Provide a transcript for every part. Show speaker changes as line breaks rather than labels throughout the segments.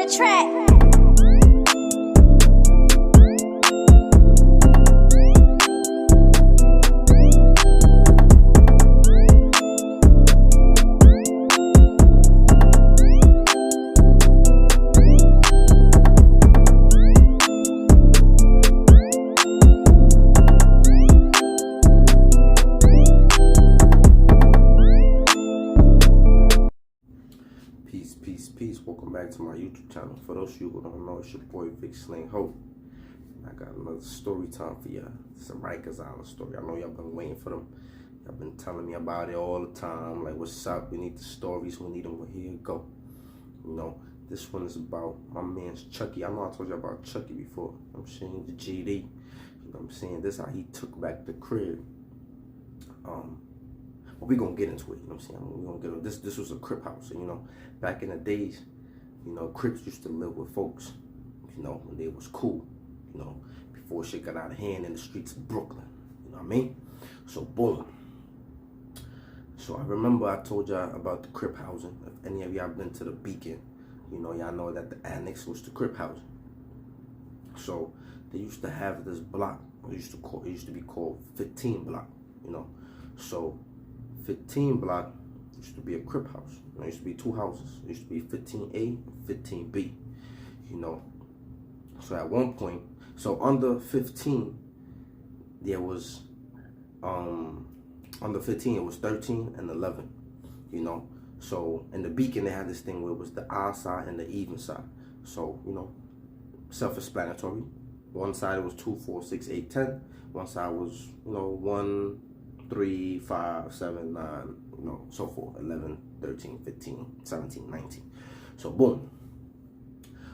the track.
Peace. Welcome back to my YouTube channel. For those of you who don't know, it's your boy vicslanghope. I got another story time for y'all. It's a Riker's Island story. I know y'all been waiting for them. Y'all been telling me about it all the time. Like, what's up? We need the stories. We need them. Well, here you go. You know, this one is about my man's Chucky. I know I told you about Chucky before. I'm saying the GD. You know what I'm saying? This is how he took back the crib. But we gonna get into it, you know what I'm saying? We're gonna get into this. This was a Crip house, and you know, back in the days, you know, Crips used to live with folks, you know, when they was cool, you know, before shit got out of hand in the streets of Brooklyn, you know what I mean? So boom. So I remember I told y'all about the Crip housing. If any of y'all been to the Beacon, you know that the annex was the Crip housing. So they used to have this block. It used to be called 15 block, you know. So 15 block used to be a Crip house. There used to be two houses. It used to be 15A and 15B, you know. So at one point, so under 15, there was, under 15, it was 13 and 11, you know. So in the Beacon, they had this thing where it was the odd side and the even side. So, you know, self-explanatory. One side was 2, 4, 6, 8, 10. One side was, you know, 1, 3, 5, 7, 9, you know, so forth, 11, 13, 15, 17, 19. So boom.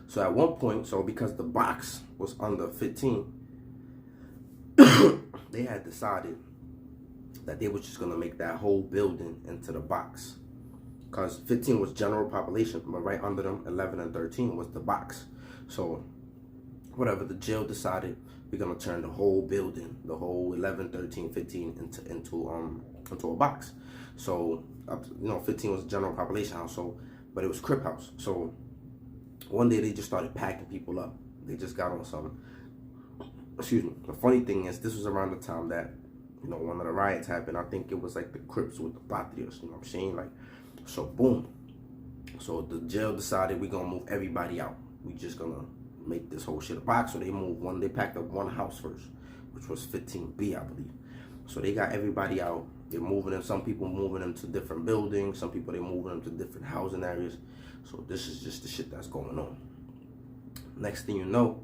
So at one point, so because the box was under 15, they had decided that they were just gonna make that whole building into the box. Because 15 was general population, but right under them, 11 and 13 was the box. So whatever, the jail decided, we're gonna turn the whole building, the whole 11, 13, 15 into a box. So, you know, 15 was a general population house, so, but it was Crip house. So one day they just started packing people up. They just got on some, excuse me. The funny thing is, this was around the time that, you know, one of the riots happened. I think it was like the Crips with the Patriots, you know what I'm saying? Like, so boom. So the jail decided we're gonna move everybody out. We just gonna make this whole shit a box. So they packed up one house first, which was 15B, I believe. So they got everybody out. They're moving them. Some people moving them to different buildings. Some people they're moving them to different housing areas. So this is just the shit that's going on. Next thing you know,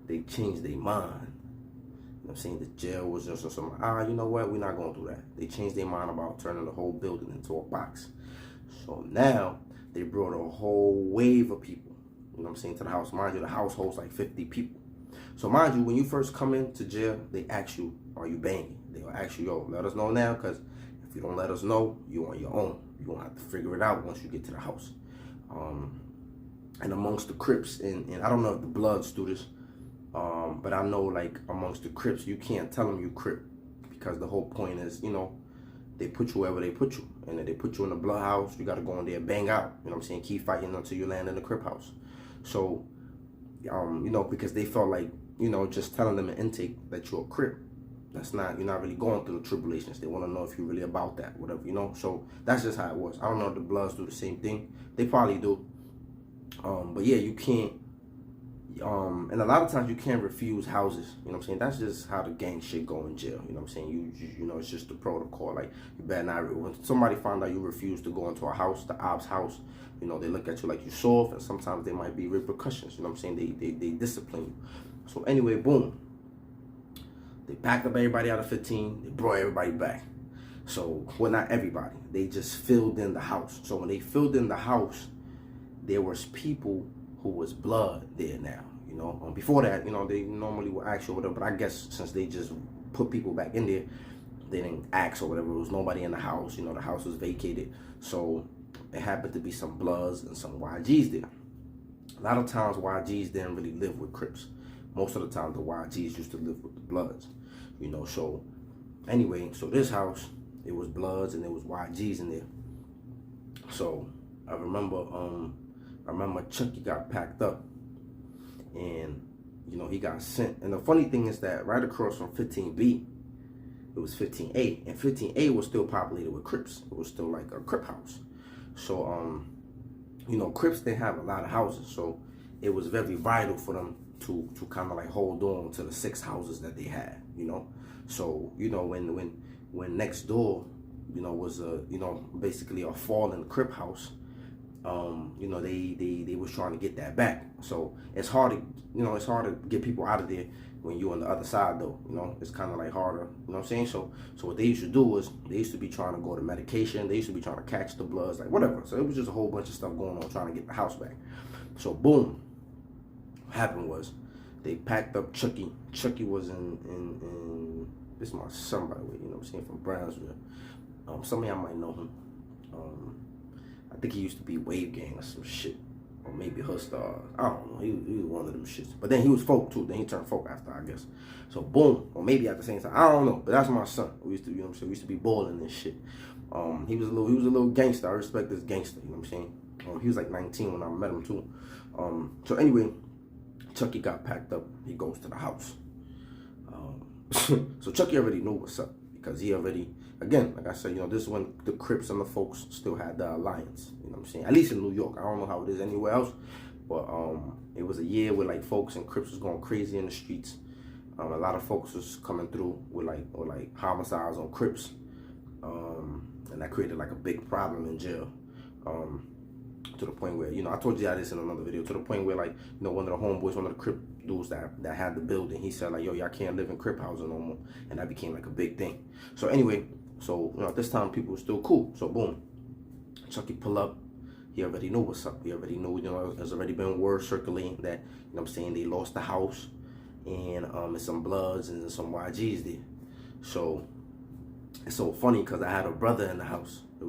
they changed their mind. You know what I'm saying? The jail was just some, you know what? We're not going through that. They changed their mind about turning the whole building into a box. So now they brought a whole wave of people, you know what I'm saying, to the house. Mind you, the house holds like 50 people. So mind you, when you first come into jail, they ask you, are you banging? They'll ask you, yo, let us know now, because if you don't let us know, you're on your own. You're going to have to figure it out once you get to the house. And amongst the Crips, and I don't know if the Bloods do this, but I know, like, amongst the Crips, you can't tell them you Crip, because the whole point is, you know, they put you wherever they put you. And if they put you in the Blood house, you got to go in there and bang out. You know what I'm saying? Keep fighting until you land in the Crip house. So, you know, because they felt like, you know, just telling them an intake that you're a Crip, you're not really going through the tribulations. They want to know if you're really about that, whatever, you know. So that's just how it was. I don't know if the Bloods do the same thing. They probably do. But yeah, you can't, and a lot of times you can't refuse houses, you know what I'm saying? That's just how the gang shit go in jail, you know what I'm saying? You know, it's just the protocol. Like, you better not, when somebody find out you refuse to go into a house, the ops house, you know, they look at you like you soft, and sometimes there might be repercussions, you know what I'm saying? They discipline you. So anyway, boom. They packed up everybody out of 15, they brought everybody back. So, well, not everybody, they just filled in the house. So when they filled in the house, there was people who was blood there now, you know. Before that, you know, they normally would ask or whatever, but I guess since they just put people back in there, they didn't ask or whatever. There was nobody in the house, you know, the house was vacated. So it happened to be some Bloods and some YGs there. A lot of times YGs didn't really live with Crips. Most of the time the YGs used to live with the Bloods, you know. So anyway, so this house, it was Bloods and there was YGs in there. So I remember I remember Chucky got packed up, and he got sent. And the funny thing is that right across from 15B, it was 15A, and 15A was still populated with Crips. It was still like a Crip house. So Crips, they have a lot of houses, so it was very vital for them to kind of like hold on to the 6 houses that they had. So when next door was basically a fallen Crip house, they was trying to get that back. So it's hard to get people out of there when you're on the other side, though. It's kind of like harder. You know what I'm saying? So what they used to do was they used to be trying to go to medication. They used to be trying to catch the bloods, like whatever. So it was just a whole bunch of stuff going on trying to get the house back. So boom, what happened was they packed up Chucky. Chucky was in this is my son, by the way. What I'm saying, from Brownsville. Some of y'all might know him. I think he used to be Wave Gang or some shit. Or maybe Hustar. I don't know. He was one of them shits. But then he was folk too. Then he turned folk after, I guess. So boom. Or maybe at the same time. I don't know. But that's my son. We used to, we used to be balling and shit. He was a little gangster. I respect this gangster. You know what I'm saying? He was like 19 when I met him too. So anyway, Chucky got packed up. He goes to the house. So Chucky already knew what's up, because he already, again, like I said, this is when the Crips and the folks still had the alliance. You know what I'm saying? At least in New York. I don't know how it is anywhere else, but it was a year where like folks and Crips was going crazy in the streets. A lot of folks was coming through with like homicides on Crips, and that created like a big problem in jail. To the point where, I told you this in another video, to the point where like, one of the homeboys, one of the Crip dudes that had the building, he said like, yo, y'all can't live in Crip housing no more. And that became like a big thing. So anyway, at this time people were still cool. So boom, Chucky pull up. He already knew what's up. He already knew, there's already been word circulating that, they lost the house, and some Bloods and some YGs there. So it's so funny because I had a brother in the house. It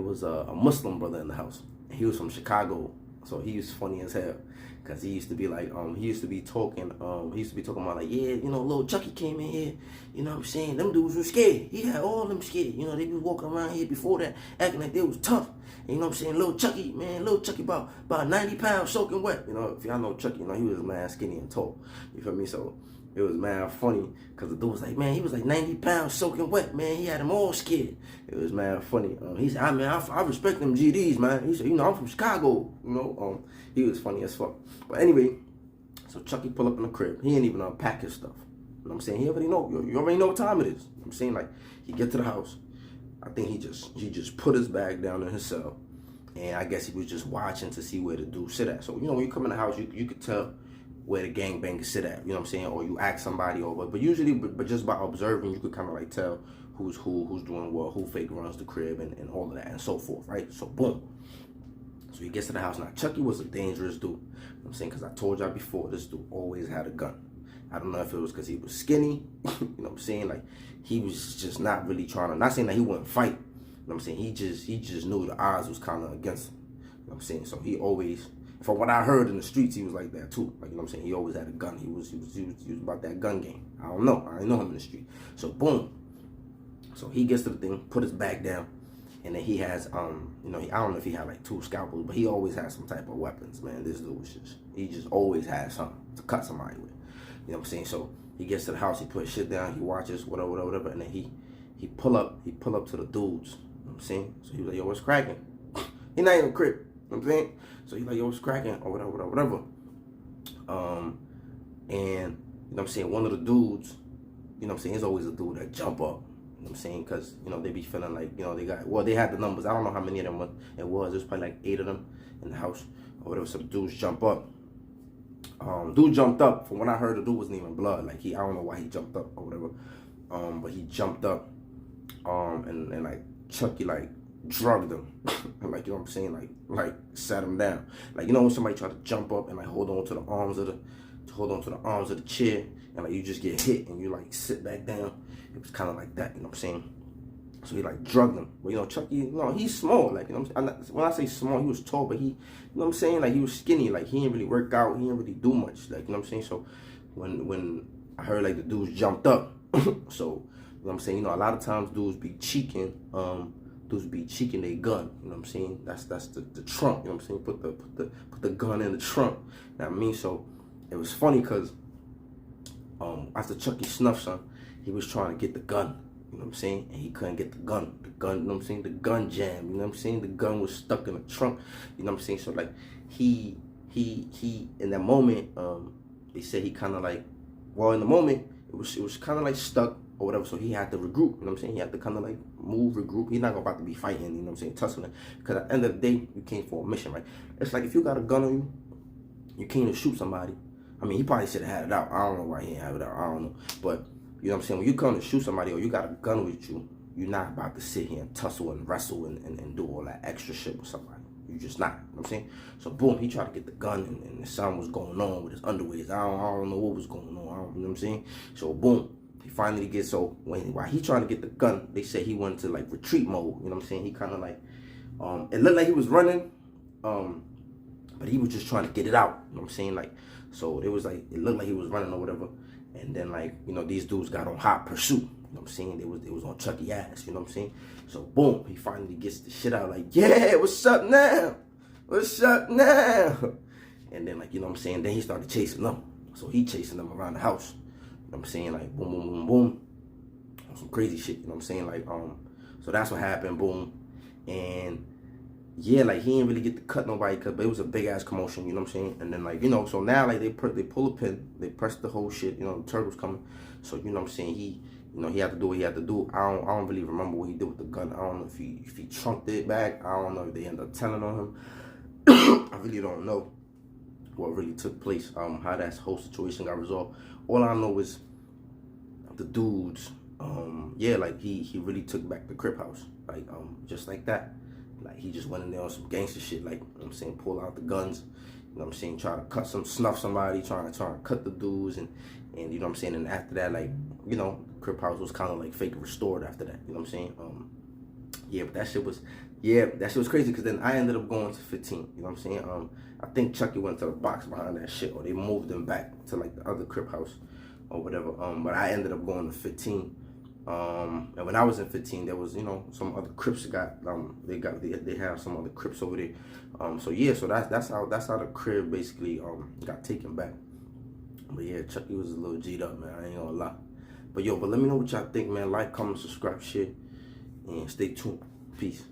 was a Muslim brother in the house. He was from Chicago, so he was funny as hell, because he used to be like, he used to be talking about like, yeah, little Chucky came in here, you know what I'm saying, them dudes were scared. He had all them scared, they be walking around here before that acting like they was tough. And, you know what I'm saying, little Chucky about 90 pounds soaking wet. If y'all know Chucky, he was mad skinny and tall. You feel me? So it was mad funny, because the dude was like, man, he was like 90 pounds soaking wet, man. He had them all scared. It was mad funny. He said, I respect them GDs, man. He said, I'm from Chicago. He was funny as fuck. But anyway, so Chucky pull up in the crib. He ain't even unpack his stuff. You know what I'm saying? He already know. You already know what time it is. You know what I'm saying? Like, he get to the house. I think he just put his bag down in his cell. And I guess he was just watching to see where the dude sit at. So, when you come in the house, you could tell where the gangbangers sit at, you know what I'm saying? Or you ask somebody over, but usually, but just by observing, you could kind of like tell who's doing what, who fake runs the crib, and all of that, and so forth, right? So boom. So he gets to the house. Now, Chucky was a dangerous dude, you know what I'm saying? Because I told y'all before, this dude always had a gun. I don't know if it was because he was skinny, you know what I'm saying? Like, he was just not really trying to, not saying that he wouldn't fight, you know what I'm saying? He just knew the odds was kind of against him, you know what I'm saying? So he always, from what I heard in the streets, he was like that too. Like, you know what I'm saying? He always had a gun. He was about that gun game. I don't know. I didn't know him in the street. So boom. So he gets to the thing, put his bag down, and then he has, I don't know if he had like 2 scalpels, but he always has some type of weapons, man. This dude was he just always has something to cut somebody with. You know what I'm saying? So he gets to the house, he puts shit down, he watches, whatever, and then he pull up to the dudes. You know what I'm saying? So he was like, yo, what's cracking? He not even crip. You know what I'm saying? So he's like, yo, what's cracking? Or whatever. And, you know what I'm saying, one of the dudes, you know what I'm saying, there's always a dude that jump up. You know what I'm saying? Because, they be feeling like, they had the numbers. I don't know how many of them it was. There's probably like 8 of them in the house or whatever. So the dudes jump up. Dude jumped up. From what I heard, the dude wasn't even blood. Like, I don't know why he jumped up or whatever. But he jumped up. And like, Chucky, like, drugged him. Like, you know what I'm saying? Like sat him down. Like, when somebody try to jump up and like hold on to the arms of the chair, and like you just get hit and you like sit back down. It was kind of like that, you know what I'm saying? So he like drugged him. But Chucky, he's small. Like, when I say small, he was tall, but he, you know what I'm saying? Like, he was skinny. Like, he didn't really work out. He didn't really do much. Like, you know what I'm saying? So when I heard like the dudes jumped up, so you know what I'm saying? A lot of times dudes be cheeking dudes be cheeking their gun, you know what I'm saying? That's the trunk, you know what I'm saying? Put the gun in the trunk. You know what I mean? So it was funny because after Chucky snuffed son, he was trying to get the gun, you know what I'm saying? And he couldn't get the gun. The gun, you know what I'm saying? The gun jammed, you know what I'm saying? The gun was stuck in the trunk, you know what I'm saying? So like he in that moment, they said he kind of like, well, in the moment it was kind of like stuck or whatever, so he had to regroup, you know what I'm saying? He had to kind of like move, regroup. He's not about to be fighting, you know what I'm saying, tussling, because at the end of the day, you came for a mission, right? It's like if you got a gun on you, you came to shoot somebody. I mean, he probably should have had it out. I don't know why he didn't have it out. I don't know. But, you know what I'm saying? When you come to shoot somebody or you got a gun with you, you're not about to sit here and tussle and wrestle and do all that extra shit with somebody. You just not. You know what I'm saying? So, boom, he tried to get the gun and something was going on with his underwears. I don't know what was going on. You know what I'm saying? So, boom. He finally gets, so while he trying to get the gun, they said he went to like retreat mode. You know what I'm saying? He kind of like, it looked like he was running, but he was just trying to get it out. You know what I'm saying? Like, so it was like, it looked like he was running or whatever. And then like, you know, these dudes got on hot pursuit. You know what I'm saying? They was on Chucky ass. You know what I'm saying? So boom, he finally gets the shit out. Like, yeah, what's up now? What's up now? And then like, you know what I'm saying? Then he started chasing them. So he chasing them around the house. You know what I'm saying? Like, boom, boom, boom, boom. Some crazy shit. You know what I'm saying? Like, so that's what happened. Boom. And yeah, like he didn't really get to cut nobody, but it was a big ass commotion, you know what I'm saying? And then like, you know, so now like they pull a pin, they press the whole shit, you know, the turtle's coming. So you know what I'm saying, he, you know, he had to do what he had to do. I don't really remember what he did with the gun. I don't know if he trunked it back. I don't know if they ended up telling on him. I really don't know what really took place, how that whole situation got resolved. All I know is the dudes, yeah, like he really took back the Crip house, like just like that. Like he just went in there on some gangster shit, like, you know what I'm saying, pull out the guns, you know what I'm saying, try to snuff somebody, trying to cut the dudes, and you know what I'm saying, and after that, like, you know, Crip house was kind of like fake restored after that, you know what I'm saying? Yeah, but that shit was crazy, because then I ended up going to 15, you know what I'm saying? I think Chucky went to the box behind that shit, or they moved him back to like the other Crip house or whatever, but I ended up going to 15. And when I was in 15, there was, you know, some other Crips got they have some other Crips over there. So yeah, so that's how the crib basically got taken back. But yeah, Chucky was a little G'd up, man. I ain't gonna lie. But yo, let me know what y'all think, man. Like, comment, subscribe, shit, and stay tuned. Peace.